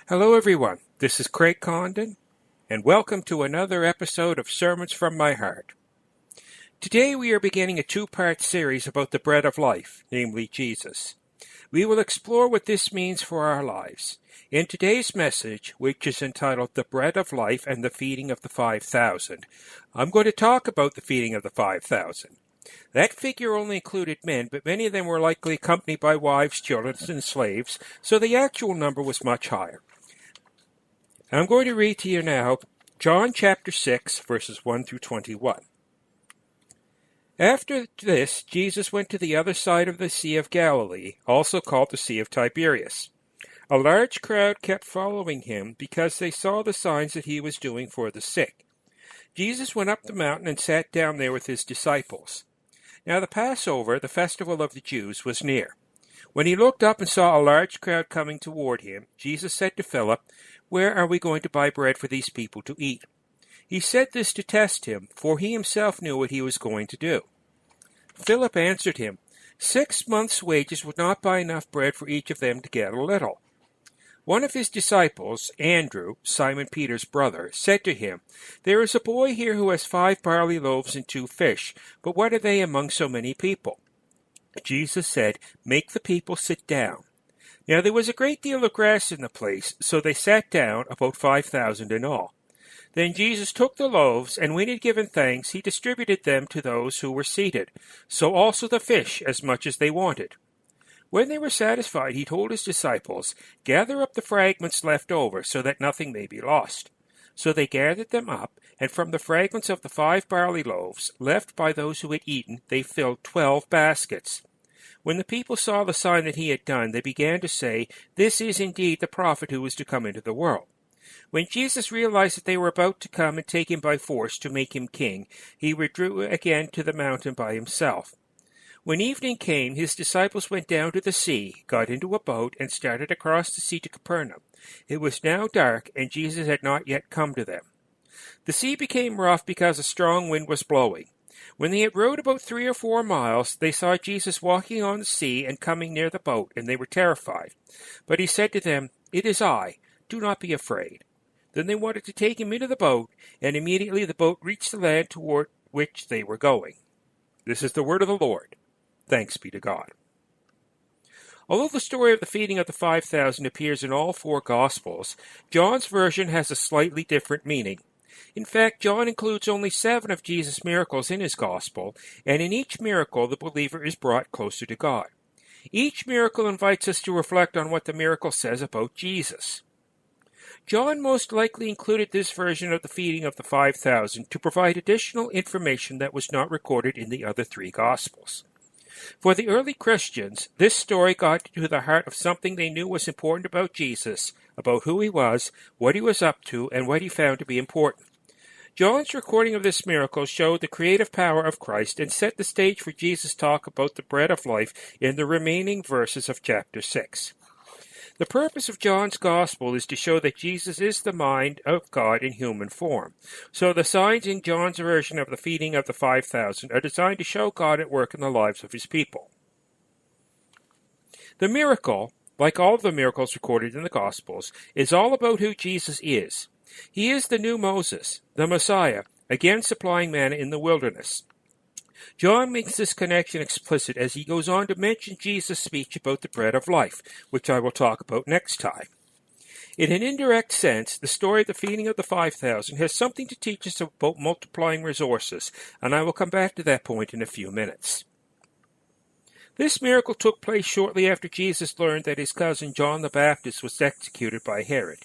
Hello, everyone. This is Craig Condon, and welcome to another episode of Sermons from My Heart. Today we are beginning a two-part series about the bread of life, namely Jesus. We will explore what this means for our lives. In today's message, which is entitled The Bread of Life and the Feeding of the 5,000, I'm going to talk about the feeding of the 5,000. That figure only included men, but many of them were likely accompanied by wives, children, and slaves, so the actual number was much higher. I'm going to read to you now John chapter 6, verses 1 through 21. After this, Jesus went to the other side of the Sea of Galilee, also called the Sea of Tiberias. A large crowd kept following him because they saw the signs that he was doing for the sick. Jesus went up the mountain and sat down there with his disciples. Now the Passover, the festival of the Jews, was near. When he looked up and saw a large crowd coming toward him, Jesus said to Philip, "Where are we going to buy bread for these people to eat?" He said this to test him, for he himself knew what he was going to do. Philip answered him, 6 months' wages would not buy enough bread for each of them to get a little. One of his disciples, Andrew, Simon Peter's brother, said to him, "There is a boy here who has 5 barley loaves and 2 fish, but what are they among so many people?" Jesus said, "Make the people sit down." Now there was a great deal of grass in the place, so they sat down, about 5,000 in all. Then Jesus took the loaves, and when he had given thanks, he distributed them to those who were seated, so also the fish, as much as they wanted. When they were satisfied, he told his disciples, "Gather up the fragments left over, so that nothing may be lost." So they gathered them up, and from the fragments of the 5 barley loaves, left by those who had eaten, they filled 12 baskets. When the people saw the sign that he had done, they began to say, "This is indeed the prophet who is to come into the world." When Jesus realized that they were about to come and take him by force to make him king, he withdrew again to the mountain by himself. When evening came, his disciples went down to the sea, got into a boat, and started across the sea to Capernaum. It was now dark, and Jesus had not yet come to them. The sea became rough because a strong wind was blowing. When they had rowed about 3 or 4 miles, they saw Jesus walking on the sea and coming near the boat, and they were terrified. But he said to them, "It is I. Do not be afraid." Then they wanted to take him into the boat, and immediately the boat reached the land toward which they were going. This is the word of the Lord. Thanks be to God. Although the story of the feeding of the 5,000 appears in all 4 Gospels, John's version has a slightly different meaning. In fact, John includes only 7 of Jesus' miracles in his Gospel, and in each miracle the believer is brought closer to God. Each miracle invites us to reflect on what the miracle says about Jesus. John most likely included this version of the feeding of the 5,000 to provide additional information that was not recorded in the other 3 Gospels. For the early Christians, this story got to the heart of something they knew was important about Jesus, about who he was, what he was up to, and what he found to be important. John's recording of this miracle showed the creative power of Christ and set the stage for Jesus' talk about the bread of life in the remaining verses of chapter 6. The purpose of John's Gospel is to show that Jesus is the mind of God in human form. So the signs in John's version of the feeding of the 5,000 are designed to show God at work in the lives of his people. The miracle, like all of the miracles recorded in the Gospels, is all about who Jesus is. He is the new Moses, the Messiah, again supplying manna in the wilderness. John makes this connection explicit as he goes on to mention Jesus' speech about the bread of life, which I will talk about next time. In an indirect sense, the story of the feeding of the 5,000 has something to teach us about multiplying resources, and I will come back to that point in a few minutes. This miracle took place shortly after Jesus learned that his cousin John the Baptist was executed by Herod.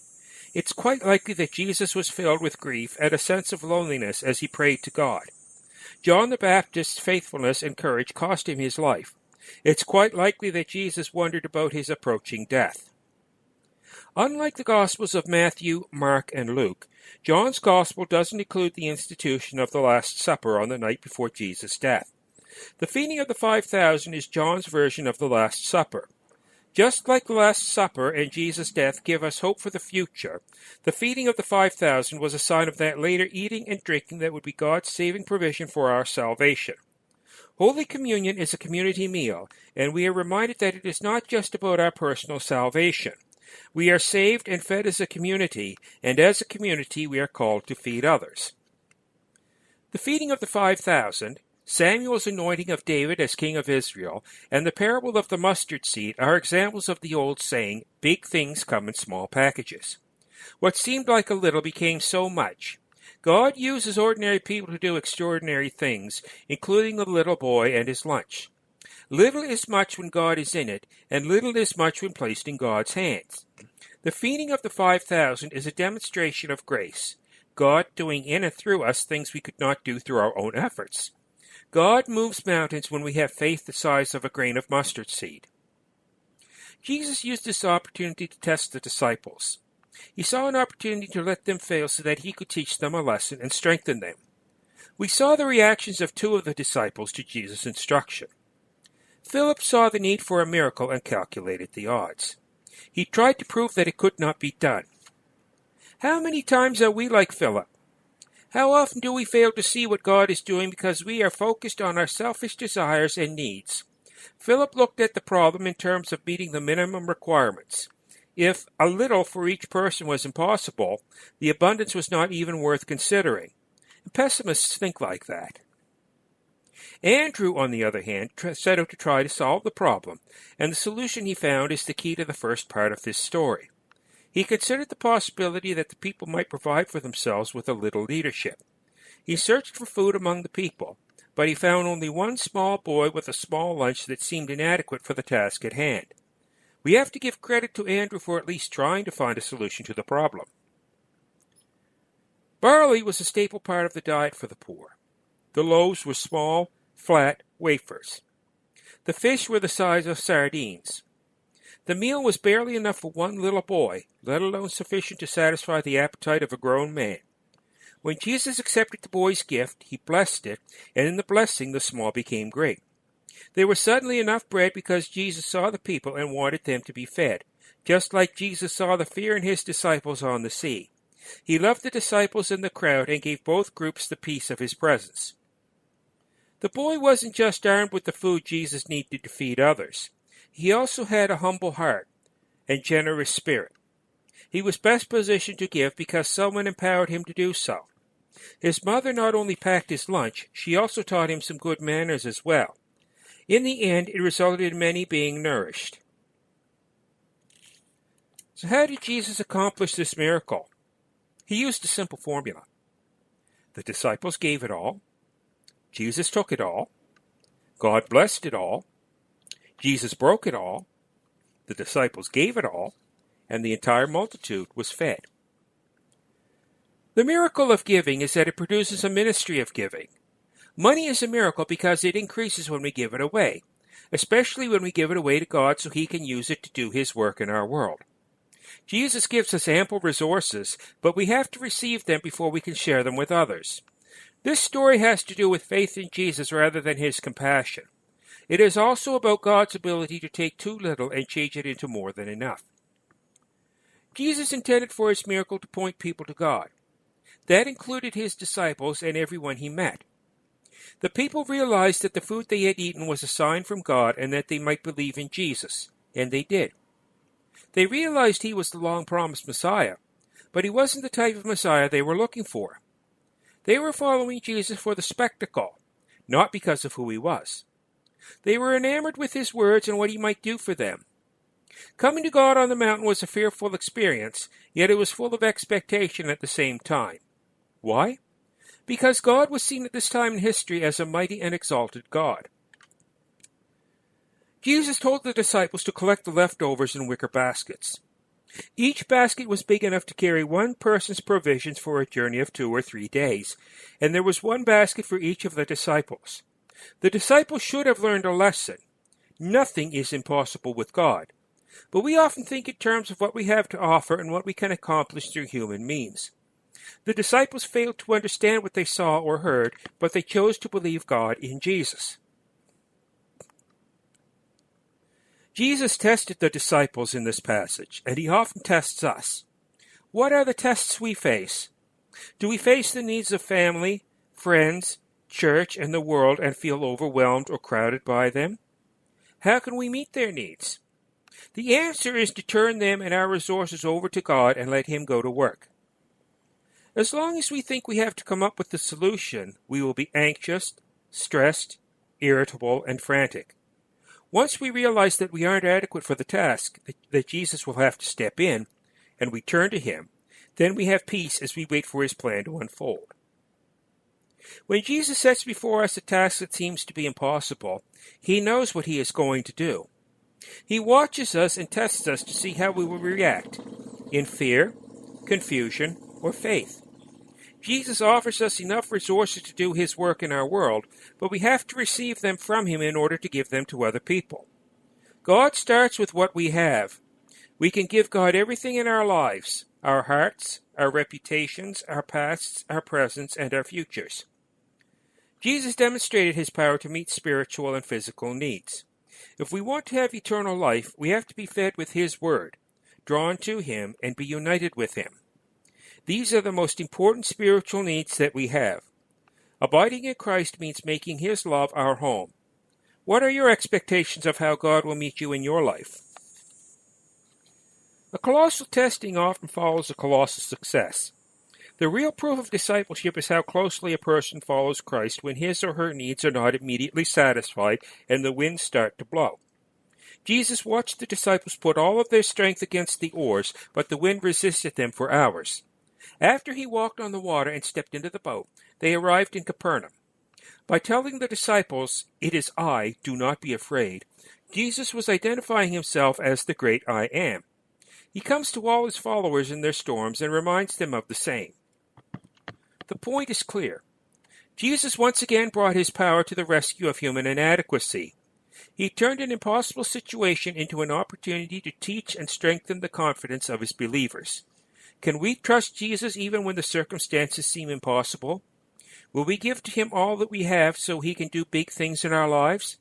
It's quite likely that Jesus was filled with grief and a sense of loneliness as he prayed to God. John the Baptist's faithfulness and courage cost him his life. It's quite likely that Jesus wondered about his approaching death. Unlike the Gospels of Matthew, Mark, and Luke, John's Gospel doesn't include the institution of the Last Supper on the night before Jesus' death. The feeding of the 5,000 is John's version of the Last Supper. Just like the Last Supper and Jesus' death give us hope for the future, the feeding of the 5,000 was a sign of that later eating and drinking that would be God's saving provision for our salvation. Holy Communion is a community meal, and we are reminded that it is not just about our personal salvation. We are saved and fed as a community, and as a community we are called to feed others. The feeding of the 5,000, Samuel's anointing of David as king of Israel, and the parable of the mustard seed are examples of the old saying, big things come in small packages. What seemed like a little became so much. God uses ordinary people to do extraordinary things, including the little boy and his lunch. Little is much when God is in it, and little is much when placed in God's hands. The feeding of the 5,000 is a demonstration of grace, God doing in and through us things we could not do through our own efforts. God moves mountains when we have faith the size of a grain of mustard seed. Jesus used this opportunity to test the disciples. He saw an opportunity to let them fail so that he could teach them a lesson and strengthen them. We saw the reactions of two of the disciples to Jesus' instruction. Philip saw the need for a miracle and calculated the odds. He tried to prove that it could not be done. How many times are we like Philip? How often do we fail to see what God is doing because we are focused on our selfish desires and needs? Philip looked at the problem in terms of meeting the minimum requirements. If a little for each person was impossible, the abundance was not even worth considering. And pessimists think like that. Andrew, on the other hand, set out to try to solve the problem, and the solution he found is the key to the first part of this story. He considered the possibility that the people might provide for themselves with a little leadership. He searched for food among the people, but he found only one small boy with a small lunch that seemed inadequate for the task at hand. We have to give credit to Andrew for at least trying to find a solution to the problem. Barley was a staple part of the diet for the poor. The loaves were small, flat wafers. The fish were the size of sardines. The meal was barely enough for one little boy, let alone sufficient to satisfy the appetite of a grown man. When Jesus accepted the boy's gift, he blessed it, and in the blessing the small became great. There was suddenly enough bread because Jesus saw the people and wanted them to be fed, just like Jesus saw the fear in his disciples on the sea. He loved the disciples and the crowd and gave both groups the peace of his presence. The boy wasn't just armed with the food Jesus needed to feed others. He also had a humble heart and generous spirit. He was best positioned to give because someone empowered him to do so. His mother not only packed his lunch, she also taught him some good manners as well. In the end, it resulted in many being nourished. So how did Jesus accomplish this miracle? He used a simple formula. The disciples gave it all. Jesus took it all. God blessed it all. Jesus broke it all. The disciples gave it all. And the entire multitude was fed. The miracle of giving is that it produces a ministry of giving. Money is a miracle because it increases when we give it away, especially when we give it away to God so he can use it to do his work in our world. Jesus gives us ample resources, but we have to receive them before we can share them with others. This story has to do with faith in Jesus rather than his compassion. It is also about God's ability to take too little and change it into more than enough. Jesus intended for his miracle to point people to God. That included his disciples and everyone he met. The people realized that the food they had eaten was a sign from God and that they might believe in Jesus, and they did. They realized he was the long-promised Messiah, but he wasn't the type of Messiah they were looking for. They were following Jesus for the spectacle, not because of who he was. They were enamored with his words and what he might do for them. Coming to God on the mountain was a fearful experience, yet it was full of expectation at the same time. Why? Because God was seen at this time in history as a mighty and exalted God. Jesus told the disciples to collect the leftovers in wicker baskets. Each basket was big enough to carry one person's provisions for a journey of 2 or 3 days, and there was one basket for each of the disciples. The disciples should have learned a lesson. Nothing is impossible with God. But we often think in terms of what we have to offer and what we can accomplish through human means. The disciples failed to understand what they saw or heard, but they chose to believe God in Jesus. Jesus tested the disciples in this passage, and he often tests us. What are the tests we face? Do we face the needs of family, friends, church, and the world and feel overwhelmed or crowded by them? How can we meet their needs? The answer is to turn them and our resources over to God and let Him go to work. As long as we think we have to come up with the solution, we will be anxious, stressed, irritable, and frantic. Once we realize that we aren't adequate for the task, that Jesus will have to step in, and we turn to Him, then we have peace as we wait for His plan to unfold. When Jesus sets before us a task that seems to be impossible, He knows what He is going to do. He watches us and tests us to see how we will react, in fear, confusion, or faith. Jesus offers us enough resources to do His work in our world, but we have to receive them from Him in order to give them to other people. God starts with what we have. We can give God everything in our lives, our hearts, our reputations, our pasts, our presents, and our futures. Jesus demonstrated His power to meet spiritual and physical needs. If we want to have eternal life, we have to be fed with His Word, drawn to Him, and be united with Him. These are the most important spiritual needs that we have. Abiding in Christ means making His love our home. What are your expectations of how God will meet you in your life? A colossal testing often follows a colossal success. The real proof of discipleship is how closely a person follows Christ when his or her needs are not immediately satisfied and the winds start to blow. Jesus watched the disciples put all of their strength against the oars, but the wind resisted them for hours. After He walked on the water and stepped into the boat, they arrived in Capernaum. By telling the disciples, "It is I, do not be afraid," Jesus was identifying Himself as the great I Am. He comes to all His followers in their storms and reminds them of the same. The point is clear. Jesus once again brought His power to the rescue of human inadequacy. He turned an impossible situation into an opportunity to teach and strengthen the confidence of His believers. Can we trust Jesus even when the circumstances seem impossible? Will we give to Him all that we have so He can do big things in our lives?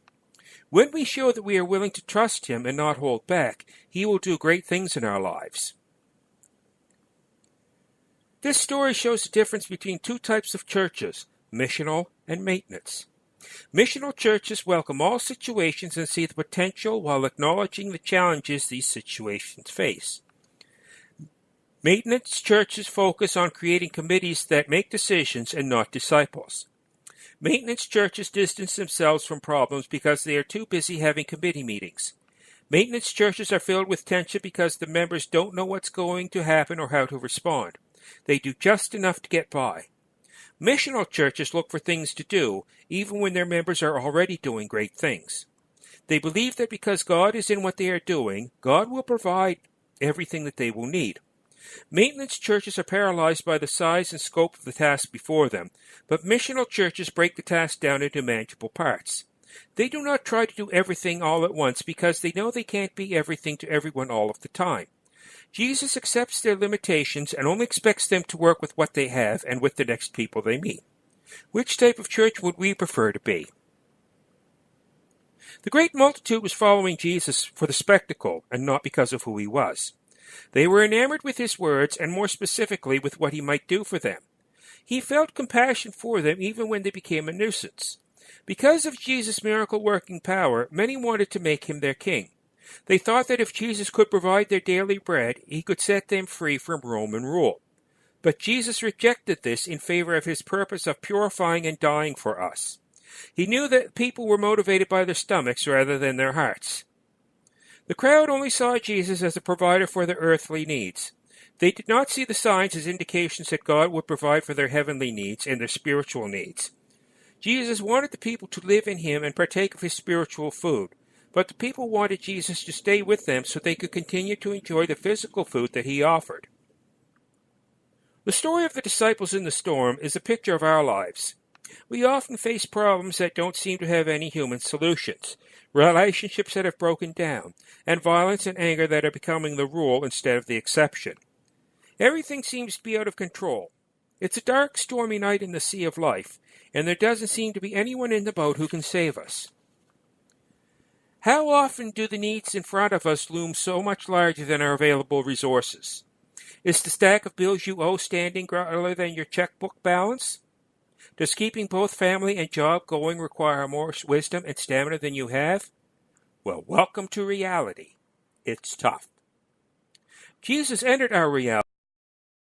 When we show that we are willing to trust Him and not hold back, He will do great things in our lives. This story shows the difference between two types of churches, missional and maintenance. Missional churches welcome all situations and see the potential while acknowledging the challenges these situations face. Maintenance churches focus on creating committees that make decisions and not disciples. Maintenance churches distance themselves from problems because they are too busy having committee meetings. Maintenance churches are filled with tension because the members don't know what's going to happen or how to respond. They do just enough to get by. Missional churches look for things to do, even when their members are already doing great things. They believe that because God is in what they are doing, God will provide everything that they will need. Maintenance churches are paralyzed by the size and scope of the task before them, but missional churches break the task down into manageable parts. They do not try to do everything all at once because they know they can't be everything to everyone all of the time. Jesus accepts their limitations and only expects them to work with what they have and with the next people they meet. Which type of church would we prefer to be? The great multitude was following Jesus for the spectacle and not because of who He was. They were enamored with His words and more specifically with what He might do for them. He felt compassion for them even when they became a nuisance. Because of Jesus' miracle-working power, many wanted to make Him their king. They thought that if Jesus could provide their daily bread, He could set them free from Roman rule. But Jesus rejected this in favor of His purpose of purifying and dying for us. He knew that people were motivated by their stomachs rather than their hearts. The crowd only saw Jesus as a provider for their earthly needs. They did not see the signs as indications that God would provide for their heavenly needs and their spiritual needs. Jesus wanted the people to live in Him and partake of His spiritual food, but the people wanted Jesus to stay with them so they could continue to enjoy the physical food that He offered. The story of the disciples in the storm is a picture of our lives. We often face problems that don't seem to have any human solutions, relationships that have broken down, and violence and anger that are becoming the rule instead of the exception. Everything seems to be out of control. It's a dark, stormy night in the sea of life, and there doesn't seem to be anyone in the boat who can save us. How often do the needs in front of us loom so much larger than our available resources? Is the stack of bills you owe standing greater than your checkbook balance? Does keeping both family and job going require more wisdom and stamina than you have? Well, welcome to reality. it's tough. Jesus entered our reality